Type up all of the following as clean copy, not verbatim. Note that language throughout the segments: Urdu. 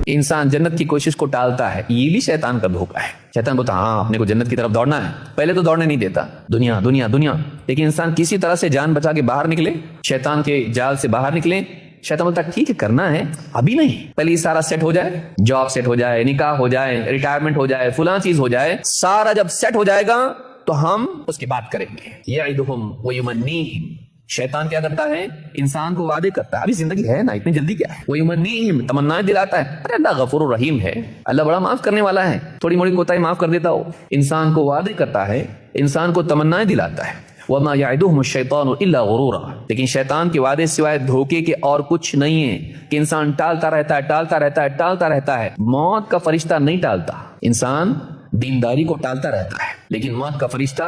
انسان جنت کی کوشش کو ٹالتا ہے، یہ بھی شیطان کا دھوکہ ہے۔ شیطان بولتا ہاں اپنے کو جنت کی طرف دوڑنا ہے، پہلے تو دوڑنے نہیں دیتا، دنیا دنیا دنیا، لیکن انسان کسی طرح سے جان بچا کے باہر نکلے، شیطان کے جال سے باہر نکلے، شیطان بولتا ٹھیک ہے کرنا ہے، ابھی نہیں، پہلے یہ سارا سیٹ ہو جائے، جاب سیٹ ہو جائے، نکاح ہو جائے، ریٹائرمنٹ ہو جائے، فلاں چیز ہو جائے، سارا جب سیٹ ہو جائے گا تو ہم اس کی بات کریں گے۔ یعدہم ویمنیہم، شیطان کیا کرتا ہے؟ انسان کو وعدے کرتا ہے، ابھی زندگی ہے نا، اتنی جلدی کیا ہے؟ ویمنیہم، تمنائیں دلاتا ہے، ارے اللہ غفور الرحیم ہے، اللہ بڑا معاف کرنے والا ہے، تھوڑی موڑی کوتاہی معاف کر دیتا ہو۔ انسان کو وعدے کرتا ہے، انسان کو تمنائیں دلاتا ہے۔ وما یعدہم الشیطان الا غرورا، لیکن شیطان کے وعدے سوائے دھوکے کے اور کچھ نہیں ہے کہ انسان ٹالتا رہتا ہے، ٹالتا رہتا ہے، ٹالتا رہتا ہے۔ موت کا فرشتہ نہیں ٹالتا، انسان دینداری کو ٹالتا رہتا ہے، لیکن موت کا فرشتہ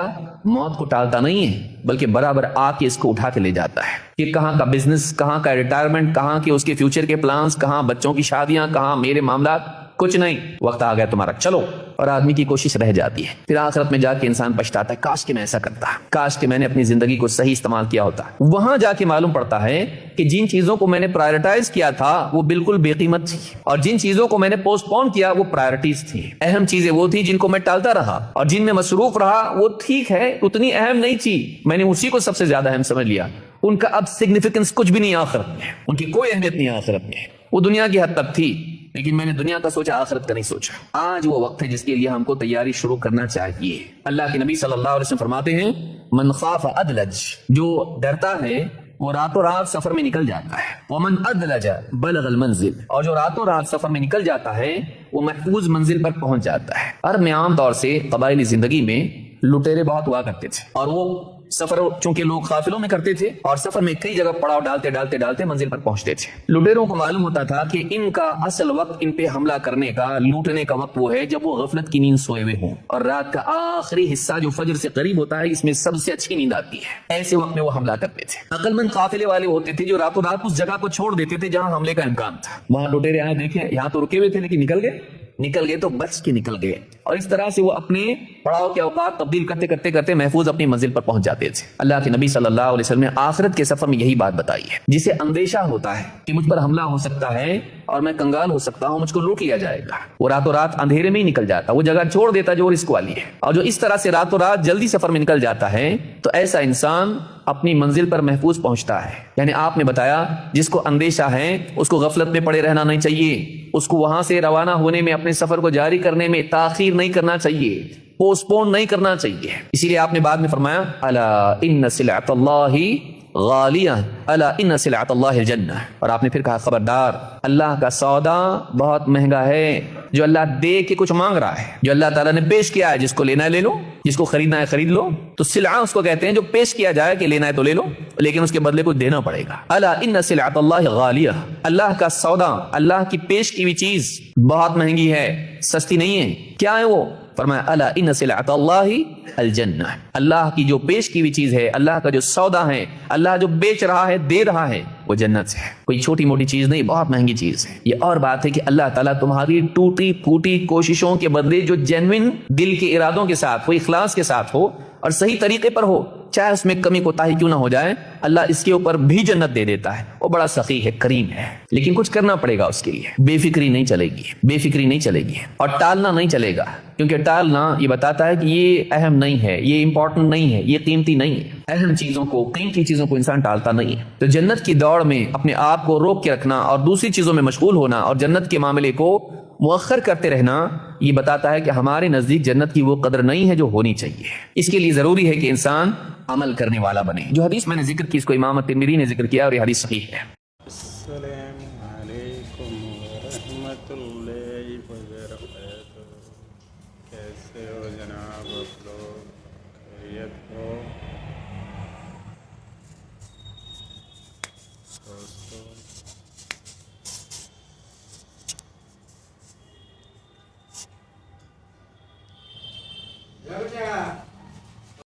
موت کو ٹالتا نہیں ہے، بلکہ برابر آ کے اس کو اٹھا کے لے جاتا ہے۔ کہ کہاں کا بزنس، کہاں کا ریٹائرمنٹ، کہاں کے اس کے فیوچر کے پلانز، کہاں بچوں کی شادیاں، کہاں میرے معاملات، کچھ نہیں، وقت آ گیا تمہارا، چلو، اور آدمی کی کوشش رہ جاتی ہے۔ پھر آخرت میں جا کے انسان پچھتاتا ہے، کاش کہ میں ایسا کرتا، کاش کہ میں نے اپنی زندگی کو صحیح استعمال کیا ہوتا۔ وہاں جا کے معلوم پڑتا ہے کہ جن چیزوں کو میں نے پرائرٹائز کیا تھا وہ بالکل بے قیمت تھی، اور جن چیزوں کو میں نے پوسٹ پون کیا وہ پرائرٹیز تھی۔ اہم چیزیں وہ تھی جن کو میں ٹالتا رہا، اور جن میں مصروف رہا وہ ٹھیک ہے، اتنی اہم نہیں تھی، میں نے اسی کو سب سے زیادہ اہم سمجھ لیا۔ ان کا اب سگنیفیکنس کچھ بھی نہیں آخرت میں، ان کی کوئی اہمیت نہیں آخرت میں، وہ دنیا کی حد تک تھی، لیکن میں نے دنیا کا سوچا، آخرت کا نہیں سوچا۔ آج وہ وقت ہے جس کے لیے ہم کو تیاری شروع کرنا چاہیے۔ اللہ کے نبی صلی اللہ علیہ وسلم فرماتے ہیں من خاف ادلج، جو ڈرتا ہے وہ راتوں رات سفر میں نکل جاتا ہے، ومن ادلج بلغ المنزل، اور جو راتوں رات سفر میں نکل جاتا ہے وہ محفوظ منزل پر پہنچ جاتا ہے۔ اور میں عام طور سے قبائلی زندگی میں لٹیرے بہت ہوا کرتے تھے، اور وہ سفر چونکہ لوگ قافلوں میں کرتے تھے اور سفر میں کئی جگہ پڑاؤ ڈالتے ڈالتے ڈالتے منزل پر پہنچتے تھے۔ لٹیروں کو معلوم ہوتا تھا کہ ان کا اصل وقت، ان پہ حملہ کرنے کا، لوٹنے کا وقت وہ ہے جب وہ غفلت کی نیند سوئے ہوئے ہوں، اور رات کا آخری حصہ جو فجر سے قریب ہوتا ہے اس میں سب سے اچھی نیند آتی ہے، ایسے وقت میں وہ حملہ کرتے تھے۔ عقل مند قافلے والے ہوتے تھے جو راتوں رات اس جگہ کو چھوڑ دیتے تھے جہاں حملے کا امکان تھا۔ وہاں لٹیرے آئے، دیکھیں یہاں تو رکے ہوئے تھے لیکن نکل گئے تو بچ کے نکل گئے، اور اس طرح سے وہ اپنے پڑاؤ کے اوقات تبدیل کرتے کرتے کرتے محفوظ اپنی منزل پر پہنچ جاتے تھے۔ اللہ کے نبی صلی اللہ علیہ وسلم نے آخرت کے سفر میں یہی بات بتائی ہے۔ جسے اندیشہ ہوتا ہے کہ مجھ پر حملہ ہو سکتا ہے اور میں کنگال ہو سکتا ہوں، مجھ کو لوٹ لیا جائے گا، وہ راتوں رات اندھیرے میں ہی نکل جاتا، وہ جگہ چھوڑ دیتا جو رسک والی ہے۔ اور جو اس طرح سے راتوں رات جلدی سفر میں نکل جاتا ہے تو ایسا انسان اپنی منزل پر محفوظ پہنچتا ہے۔ یعنی آپ نے بتایا جس کو اندیشہ ہے اس کو غفلت میں پڑے رہنا نہیں چاہیے، اس کو وہاں سے روانہ ہونے میں، اپنے سفر کو جاری کرنے میں تاخیر نہیں کرنا چاہیے، پوسٹ پون نہیں کرنا چاہیے۔ اسی لیے آپ نے بعد میں فرمایا الا ان سلعۃ اللہ غالیہ الا ان سلعۃ اللہ الجنہ، اور آپ نے پھر کہا خبردار، اللہ کا سودا بہت مہنگا ہے۔ جو اللہ دے کے کچھ مانگ رہا ہے، جو اللہ تعالیٰ نے پیش کیا ہے، جس کو لینا ہے لے لو، جس کو خریدنا ہے خرید لو، تو سلعہ اس کو کہتے ہیں جو پیش کیا جائے کہ لینا ہے تو لے لو، لیکن اس کے بدلے کچھ دینا پڑے گا۔ الا ان سلعۃ اللہ غالیہ، اللہ کا سودا، اللہ کی پیش کی ہوئی چیز بہت مہنگی ہے، سستی نہیں ہے۔ کیا ہے وہ؟ فرمایا الا ان سلعۃ اللہ الجنہ، اللہ کی جو پیش کی ہوئی چیز ہے، اللہ کا جو سودا ہے، اللہ جو بیچ رہا ہے، دے رہا ہے، وہ جنت سے ہے، کوئی چھوٹی موٹی چیز نہیں، بہت مہنگی چیز ہے۔ یہ اور بات ہے کہ اللہ تعالیٰ تمہاری ٹوٹی پھوٹی کوششوں کے بدلے جو جینوین دل کے ارادوں کے ساتھ، وہ اخلاص کے ساتھ ہو اور صحیح طریقے پر ہو، چاہے اس میں کمی کوتاہی کیوں نہ ہو جائے، اللہ اس کے اوپر بھی جنت دے دیتا ہے۔ وہ بڑا سخی ہے، کریم ہے، لیکن کچھ کرنا پڑے گا اس کے لیے۔ بے فکری نہیں چلے گی، بے فکری نہیں چلے گی، اور ٹالنا نہیں چلے گا، کیونکہ ٹالنا یہ بتاتا ہے کہ یہ اہم نہیں ہے، یہ امپورٹنٹ نہیں ہے، یہ قیمتی نہیں ہے۔ اہم چیزوں کو، قیمتی چیزوں کو انسان ٹالتا نہیں ہے۔ تو جنت کی دوڑ میں اپنے آپ کو روک کے رکھنا اور دوسری چیزوں میں مشغول ہونا اور جنت کے معاملے کو مؤخر کرتے رہنا، یہ بتاتا ہے کہ ہمارے نزدیک جنت کی وہ قدر نہیں ہے جو ہونی چاہیے۔ اس کے لیے ضروری ہے کہ انسان عمل کرنے والا بنے۔ جو حدیث میں نے ذکر کی، اس کو امام ترمذی نے ذکر کیا اور یہ حدیث صحیح ہے۔ السلام علیکم ورحمۃ اللہ وبرکاتہ۔ کیسے ہو جناب آپ لوگ؟ خیریت ہو دوستو؟